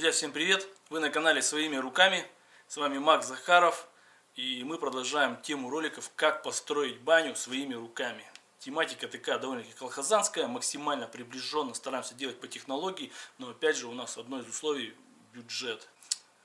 Друзья, всем привет! Вы на канале Своими руками. С вами Макс Захаров. И мы продолжаем тему роликов, как построить баню своими руками. Тематика такая довольно-таки колхозанская, максимально приближенно стараемся делать по технологии. Но опять же у нас одно из условий – бюджет.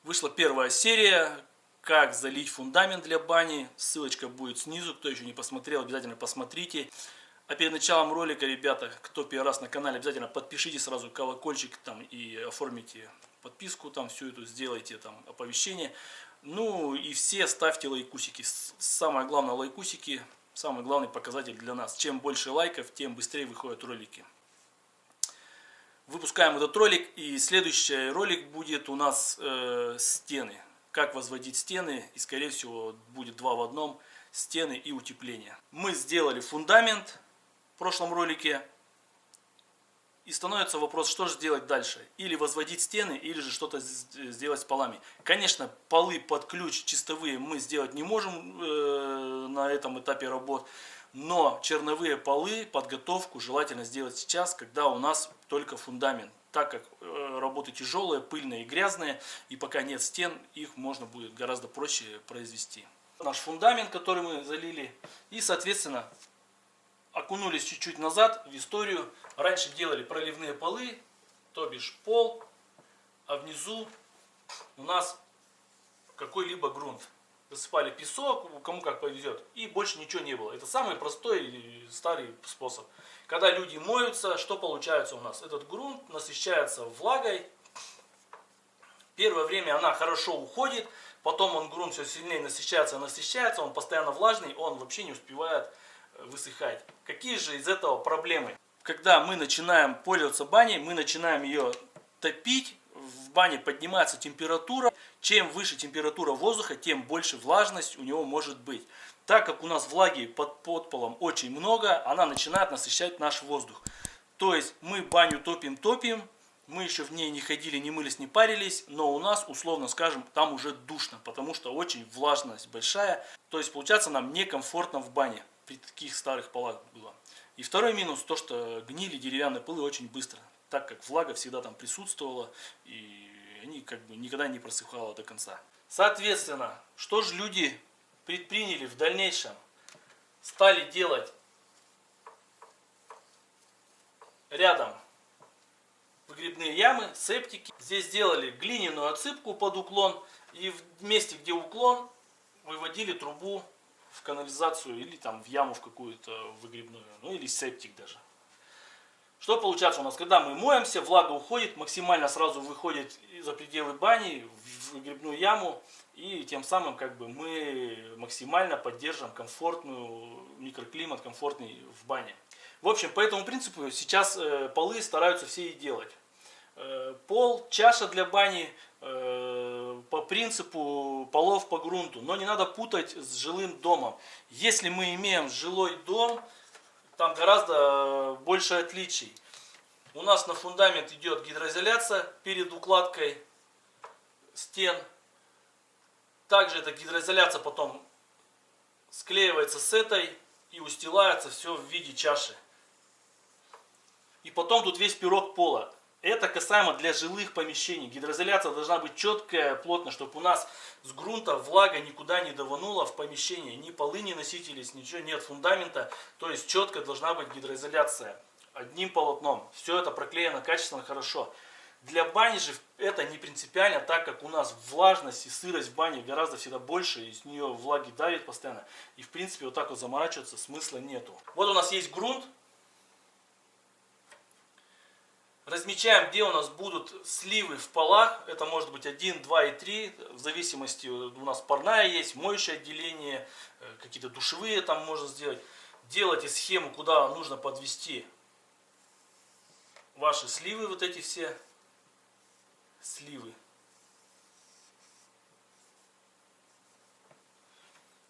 Вышла первая серия, как залить фундамент для бани. Ссылочка будет снизу, кто еще не посмотрел, обязательно посмотрите. А перед началом ролика, ребята, кто первый раз на канале, обязательно подпишите сразу колокольчик там и оформите подписку, там всю эту сделайте, там оповещение. Ну и все ставьте лайкусики. Самое главное лайкусики, самый главный показатель для нас. Чем больше лайков, тем быстрее выходят ролики. Выпускаем этот ролик, и следующий ролик будет у нас стены. Как возводить стены, и скорее всего будет два в одном: стены и утепление. Мы сделали фундамент в прошлом ролике. И становится вопрос, что же делать дальше. Или возводить стены, или же что-то сделать с полами. Конечно, полы под ключ чистовые мы сделать не можем на этом этапе работ. Но черновые полы, подготовку желательно сделать сейчас, когда у нас только фундамент. Так как работы тяжелые, пыльные и грязные, и пока нет стен, их можно будет гораздо проще произвести. Наш фундамент, который мы залили, и соответственно окунулись чуть-чуть назад в историю. Раньше делали проливные полы, то бишь пол, а внизу у нас какой-либо грунт. Высыпали песок, кому как повезет, и больше ничего не было. Это самый простой и старый способ. Когда люди моются, что получается у нас? Этот грунт насыщается влагой. Первое время она хорошо уходит, потом грунт все сильнее насыщается, он постоянно влажный, он вообще не успевает высыхать. Какие же из этого проблемы? Когда мы начинаем пользоваться баней, мы начинаем ее топить, в бане поднимается температура. Чем выше температура воздуха, тем больше влажность у него может быть. Так как у нас влаги под подполом очень много, она начинает насыщать наш воздух. То есть мы баню топим, мы еще в ней не ходили, не мылись, не парились, но у нас, условно скажем, там уже душно, потому что очень влажность большая. То есть получается нам некомфортно в бане при таких старых полах было. И второй минус, то что гнили деревянные полы очень быстро, так как влага всегда там присутствовала, и они как бы никогда не просыхало до конца. Соответственно, что же люди предприняли в дальнейшем? Стали делать рядом выгребные ямы, септики. Здесь сделали глиняную отсыпку под уклон, и в месте, где уклон, выводили трубу в канализацию или там в яму в какую-то выгребную, ну или септик даже. Что получается у нас? Когда мы моемся, влага уходит, максимально сразу выходит за пределы бани в выгребную яму, и тем самым как бы мы максимально поддерживаем микроклимат комфортный в бане. В общем, по этому принципу сейчас полы стараются все и делать. Пол, чаша для бани по принципу полов по грунту, но не надо путать с жилым домом. Если мы имеем жилой дом, там гораздо больше отличий. У нас на фундамент идет гидроизоляция перед укладкой стен. Также эта гидроизоляция потом склеивается с этой и устилается все в виде чаши. И потом тут весь пирог пола. Это касаемо для жилых помещений. Гидроизоляция должна быть четкая, плотная, чтобы у нас с грунта влага никуда не даванула в помещение. Ни полы не наситились, ничего нет фундамента. То есть четко должна быть гидроизоляция. Одним полотном. Все это проклеено качественно, хорошо. Для бани же это не принципиально, так как у нас влажность и сырость в бане гораздо всегда больше. И с нее влаги давит постоянно. И в принципе вот так вот заморачиваться смысла нету. Вот у нас есть грунт. Размечаем, где у нас будут сливы в полах. Это может быть 1, 2 и 3. В зависимости, у нас парная есть, моющее отделение, какие-то душевые там можно сделать. Делайте схему, куда нужно подвести ваши сливы, вот эти все сливы.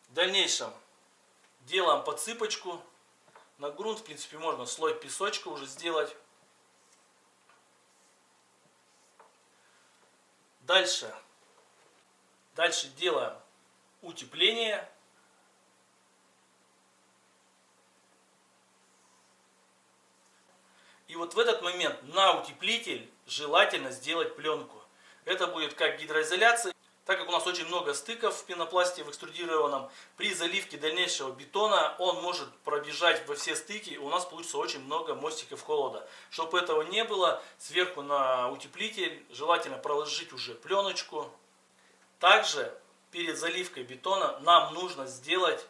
В дальнейшем делаем подсыпочку. На грунт, в принципе, можно слой песочка уже сделать. Дальше делаем утепление. И вот в этот момент на утеплитель желательно сделать пленку. Это будет как гидроизоляция. Так как у нас очень много стыков в пенопласте в экструдированном, при заливке дальнейшего бетона он может пробежать во все стыки, и у нас получится очень много мостиков холода. Чтобы этого не было, сверху на утеплитель желательно проложить уже пленочку. Также перед заливкой бетона нам нужно сделать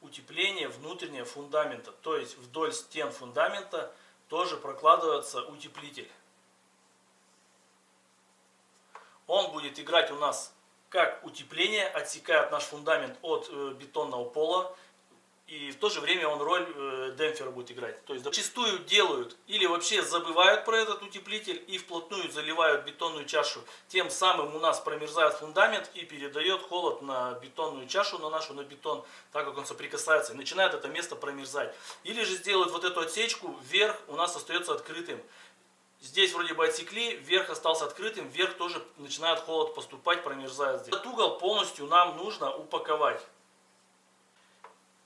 утепление внутреннего фундамента. То есть вдоль стен фундамента тоже прокладывается утеплитель. Он будет играть у нас как утепление, отсекает наш фундамент от бетонного пола, и в то же время он роль демпфера будет играть. То есть зачастую делают или вообще забывают про этот утеплитель и вплотную заливают бетонную чашу. Тем самым у нас промерзает фундамент и передает холод на бетонную чашу, на бетон, так как он соприкасается, и начинает это место промерзать. Или же сделают вот эту отсечку, верх у нас остается открытым. Здесь вроде бы отсекли, верх остался открытым, вверх тоже начинает холод поступать, промерзает здесь. Этот угол полностью нам нужно упаковать.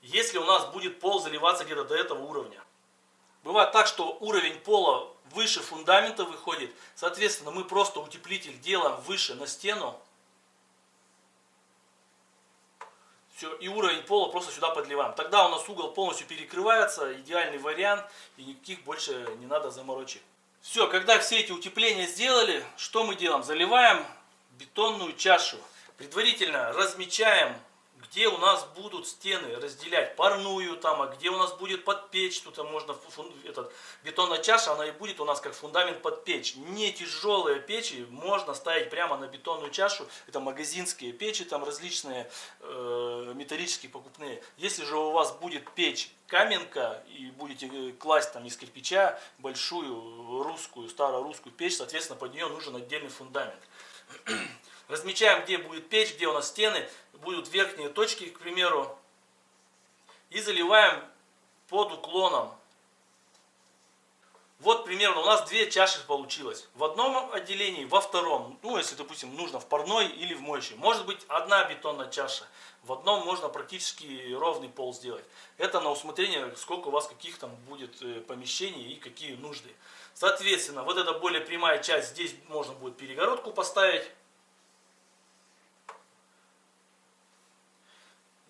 Если у нас будет пол заливаться где-то до этого уровня. Бывает так, что уровень пола выше фундамента выходит, соответственно мы просто утеплитель делаем выше на стену. Все, и уровень пола просто сюда подливаем. Тогда у нас угол полностью перекрывается, идеальный вариант, и никаких больше не надо заморочек. Все, когда все эти утепления сделали, что мы делаем? Заливаем бетонную чашу. Предварительно размечаем, где у нас будут стены разделять парную, там, а где у нас будет под печь. Тут можно бетонная чаша, она и будет у нас как фундамент под печь. Не тяжелые печи можно ставить прямо на бетонную чашу. Это магазинские печи, там различные металлические покупные. Если же у вас будет печь каменка и будете класть там из кирпича большую русскую, старорусскую печь, соответственно под нее нужен отдельный фундамент. Размечаем, где будет печь, где у нас стены, будут верхние точки, к примеру, и заливаем под уклоном. Вот примерно у нас две чаши получилось. В одном отделении, во втором. Ну, если, допустим, нужно в парной или в моющей. Может быть, одна бетонная чаша. В одном можно практически ровный пол сделать. Это на усмотрение, сколько у вас каких там будет помещений и какие нужды. Соответственно, вот эта более прямая часть, здесь можно будет перегородку поставить.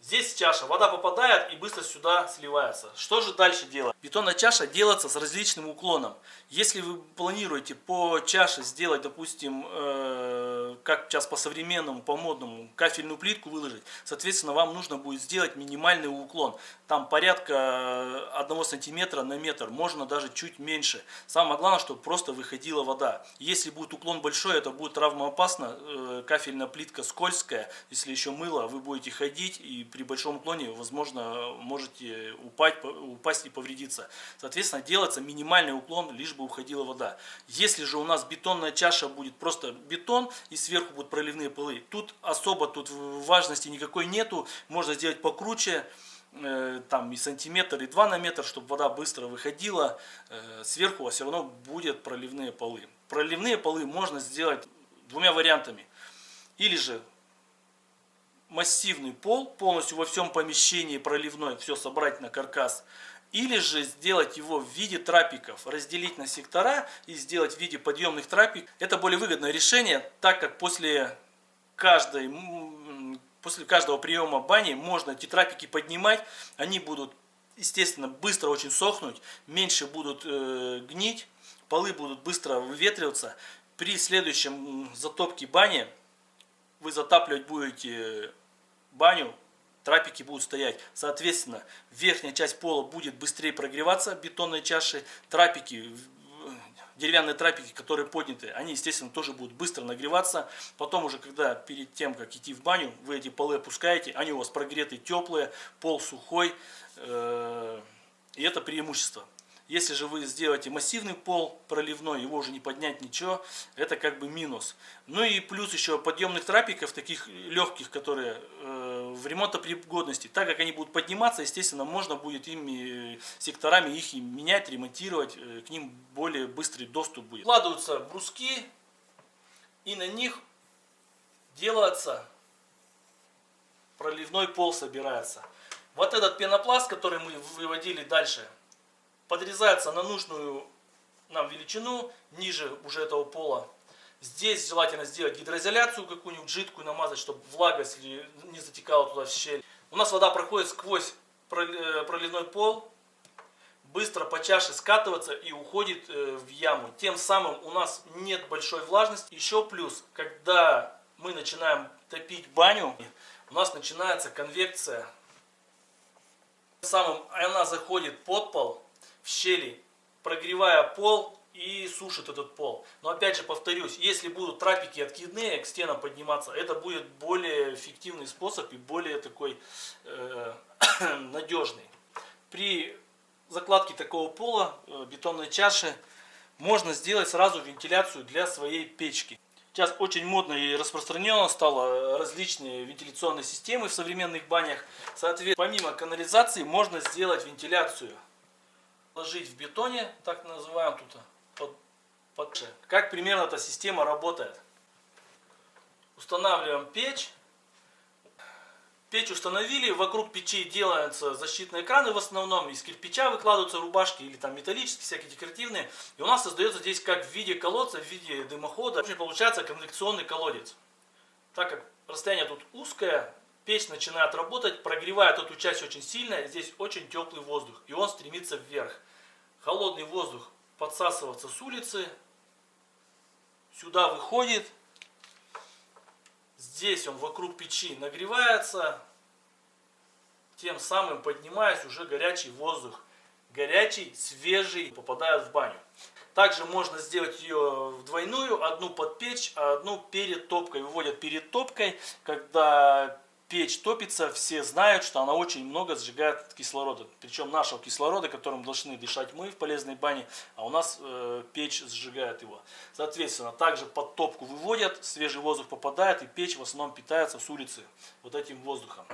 Здесь чаша, вода попадает и быстро сюда сливается. Что же дальше делать? Бетонная чаша делается с различным уклоном. Если вы планируете по чаше сделать, допустим, как сейчас по современному, по модному, кафельную плитку выложить, соответственно, вам нужно будет сделать минимальный уклон. Там порядка 1 сантиметра на метр, можно даже чуть меньше. Самое главное, чтобы просто выходила вода. Если будет уклон большой, это будет травмоопасно. Кафельная плитка скользкая, если еще мыло, вы будете ходить и при большом уклоне, возможно, можете упасть и повредиться. Соответственно, делается минимальный уклон, лишь бы уходила вода. Если же у нас бетонная чаша будет просто бетон и сверху будут проливные полы, тут особо важности никакой нету, можно сделать покруче, там и сантиметр, и 2 на метр, чтобы вода быстро выходила. Сверху у вас все равно будут проливные полы. Проливные полы можно сделать двумя вариантами. Или же массивный пол, полностью во всем помещении проливной, все собрать на каркас. Или же сделать его в виде трапиков, разделить на сектора и сделать в виде подъемных трапик. Это более выгодное решение, так как после каждого приема бани можно эти трапики поднимать. Они будут, естественно, быстро очень сохнуть, меньше будут гнить, полы будут быстро выветриваться. При следующем затопке бани вы затапливать будете баню, трапики будут стоять. Соответственно, верхняя часть пола будет быстрее прогреваться бетонной чашей. Трапики, деревянные трапики, которые подняты, они, естественно, тоже будут быстро нагреваться. Потом уже, когда перед тем, как идти в баню, вы эти полы опускаете, они у вас прогретые, теплые, пол сухой. И это преимущество. Если же вы сделаете массивный пол проливной, его уже не поднять ничего, это как бы минус. Ну и плюс еще подъемных трапиков, таких легких, которые в ремонтопригодности. Так как они будут подниматься, естественно, можно будет ими, секторами их менять, ремонтировать, к ним более быстрый доступ будет. Вкладываются бруски, и на них делается проливной пол, собирается. Вот этот пенопласт, который мы выводили дальше, подрезается на нужную нам величину, ниже уже этого пола. Здесь желательно сделать гидроизоляцию какую-нибудь жидкую, намазать, чтобы влага не затекала туда в щель. У нас вода проходит сквозь проливной пол, быстро по чаше скатывается и уходит в яму. Тем самым у нас нет большой влажности. Еще плюс, когда мы начинаем топить баню, у нас начинается конвекция. Тем самым она заходит под пол, в щели, прогревая пол и сушит этот пол. Но опять же повторюсь, если будут трапики откидные к стенам подниматься, это будет более эффективный способ и более такой надежный. При закладке такого пола, бетонной чаши, можно сделать сразу вентиляцию для своей печки. Сейчас очень модно и распространено стало различные вентиляционные системы в современных банях. Соответственно, помимо канализации можно сделать вентиляцию. Ложить в бетоне, так называем тут, как примерно эта система работает. Устанавливаем печь. Печь установили, вокруг печи делаются защитные экраны, в основном из кирпича выкладываются рубашки или там металлические, всякие декоративные. И у нас создается здесь как в виде колодца, в виде дымохода. В общем, получается конвекционный колодец. Так как расстояние тут узкое, печь начинает работать, прогревает эту часть очень сильно, здесь очень теплый воздух, и он стремится вверх. Холодный воздух подсасывается с улицы, сюда выходит. Здесь он вокруг печи нагревается, тем самым поднимаясь уже горячий воздух. Горячий, свежий, попадает в баню. Также можно сделать ее в двойную, одну под печь, а одну перед топкой. Выводят перед топкой, когда печь топится, все знают, что она очень много сжигает кислорода. Причем нашего кислорода, которым должны дышать мы в полезной бане, а у нас печь сжигает его. Соответственно, также под топку выводят, свежий воздух попадает, и печь в основном питается с улицы вот этим воздухом.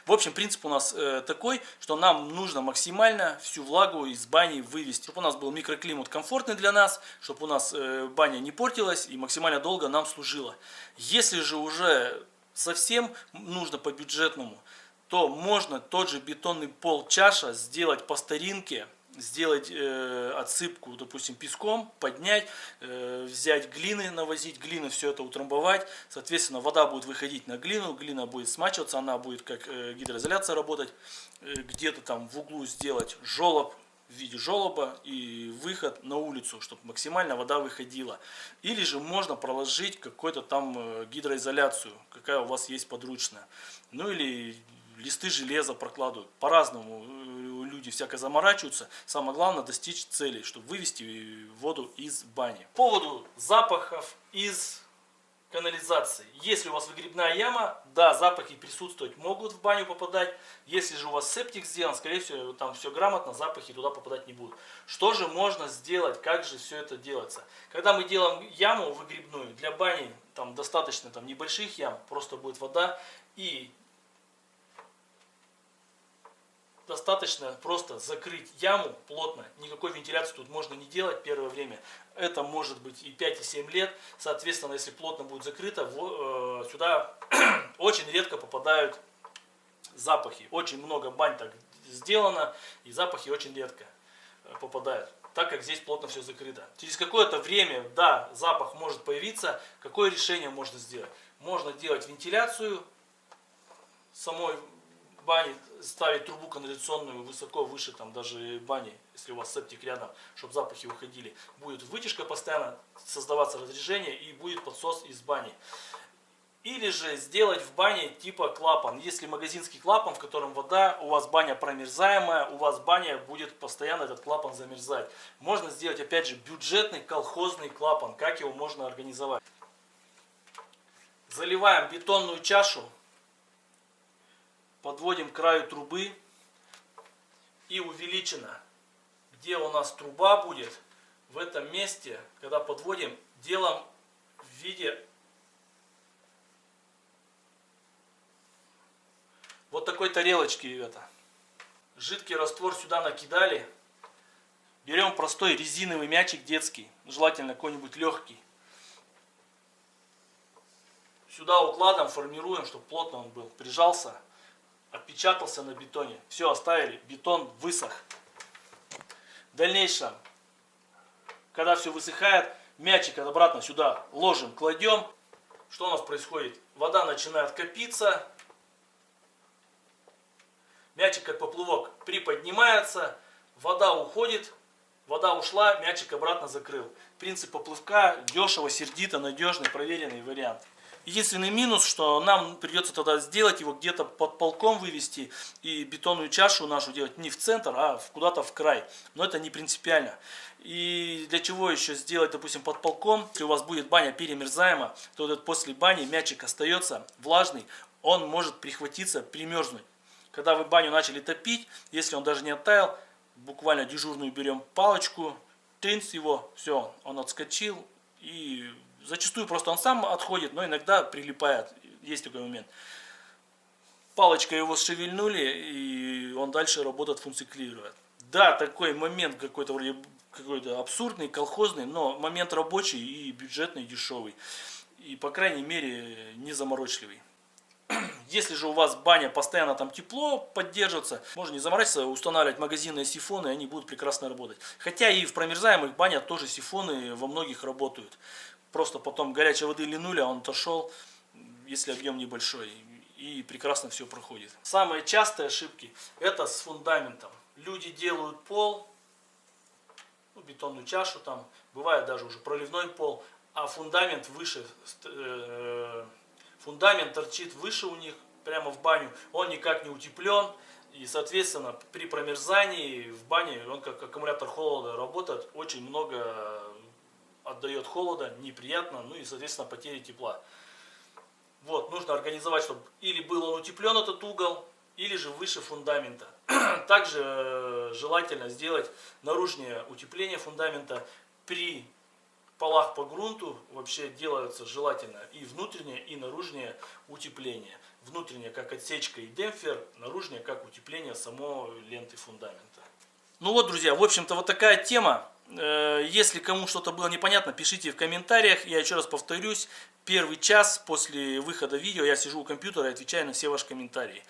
В общем, принцип у нас такой, что нам нужно максимально всю влагу из бани вывести. Чтобы у нас был микроклимат комфортный для нас, чтобы у нас баня не портилась и максимально долго нам служила. Если же уже совсем нужно по бюджетному, то можно тот же бетонный пол чаша сделать по старинке, сделать отсыпку, допустим, песком, поднять, взять глины, навозить глины, все это утрамбовать. Соответственно, вода будет выходить на глину, глина будет смачиваться, она будет как гидроизоляция работать. Где-то там в углу сделать желоб в виде желоба и выход на улицу, чтобы максимально вода выходила. Или же можно проложить какую-то там гидроизоляцию, какая у вас есть подручная. Ну или листы железа прокладывают. По-разному люди всяко заморачиваются. Самое главное достичь цели, чтобы вывести воду из бани. По поводу запахов из канализации. Если у вас выгребная яма, да, запахи присутствовать могут в баню попадать. Если же у вас септик сделан, скорее всего, там все грамотно, запахи туда попадать не будут. Что же можно сделать? Как же все это делается? Когда мы делаем яму выгребную, для бани там достаточно там небольших ям, просто будет вода, и достаточно просто закрыть яму плотно, никакой вентиляции тут можно не делать первое время. Это может быть и 5, и 7 лет. Соответственно, если плотно будет закрыто, сюда очень редко попадают запахи. Очень много бань так сделано, и запахи очень редко попадают, так как здесь плотно все закрыто. Через какое-то время, да, запах может появиться. Какое решение можно сделать? Можно делать вентиляцию самой бани, ставить трубу канализационную высоко, выше там даже бани, если у вас септик рядом, чтобы запахи уходили. Будет вытяжка постоянно, создаваться разрежение и будет подсос из бани. Или же сделать в бане типа клапан. Если магазинский клапан, в котором вода, у вас баня промерзаемая, у вас баня будет постоянно этот клапан замерзать. Можно сделать опять же бюджетный колхозный клапан. Как его можно организовать? Заливаем бетонную чашу. Подводим к краю трубы и увеличено, где у нас труба будет, в этом месте, когда подводим, делаем в виде вот такой тарелочки, ребята. Жидкий раствор сюда накидали. Берем простой резиновый мячик детский, желательно какой-нибудь легкий. Сюда укладом формируем, чтобы плотно он был, прижался. Отпечатался на бетоне. Все, оставили. Бетон высох. В дальнейшем, когда все высыхает, Мячик обратно сюда ложим, кладем. Что у нас происходит? Вода начинает копиться. Мячик как поплавок приподнимается. Вода уходит. Вода ушла, мячик обратно закрыл. Принцип поплавка дешево, сердито, надежный, проверенный вариант. Единственный минус, что нам придется тогда сделать его где-то под полком вывести и бетонную чашу нашу делать не в центр, а куда-то в край. Но это не принципиально. И для чего еще сделать, допустим, под полком? Если у вас будет баня перемерзаема, то вот после бани мячик остается влажный, он может прихватиться, примерзнуть. Когда вы баню начали топить, если он даже не оттаял, буквально дежурную берем палочку, тынц его, все, он отскочил. И зачастую просто он сам отходит, но иногда прилипает. Есть такой момент. Палочкой его шевельнули, и он дальше работает, функционирует. Да, такой момент какой-то вроде какой-то абсурдный, колхозный, но момент рабочий и бюджетный, дешевый. И, по крайней мере, не заморочливый. Если же у вас баня постоянно там тепло поддерживается, можно не заморачиваться, устанавливать магазинные сифоны, они будут прекрасно работать. Хотя и в промерзаемых банях тоже сифоны во многих работают. Просто потом горячей воды линули, а он отошел, если объем небольшой, и прекрасно все проходит. Самые частые ошибки это с фундаментом. Люди делают пол, бетонную чашу, там бывает даже уже проливной пол, а фундамент выше. Фундамент торчит выше у них, прямо в баню, он никак не утеплен, и, соответственно, при промерзании в бане он как аккумулятор холода работает, очень много отдает холода, неприятно, ну и, соответственно, потери тепла. Вот, нужно организовать, чтобы или был он утеплен, этот угол, или же выше фундамента. Также желательно сделать наружное утепление фундамента при полах по грунту вообще делается желательно и внутреннее, и наружное утепление. Внутреннее как отсечка и демпфер, наружное как утепление самой ленты фундамента. Ну вот, друзья, в общем-то вот такая тема. Если кому что-то было непонятно, пишите в комментариях. Я еще раз повторюсь, первый час после выхода видео я сижу у компьютера и отвечаю на все ваши комментарии.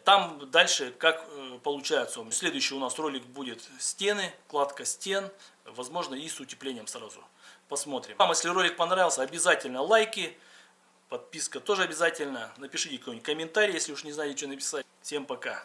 Там дальше как получается. Следующий у нас ролик будет стены, кладка стен, возможно и с утеплением сразу. Посмотрим. Вам, если ролик понравился, обязательно лайки, подписка тоже обязательно. Напишите какой-нибудь комментарий, если уж не знаете, что написать. Всем пока.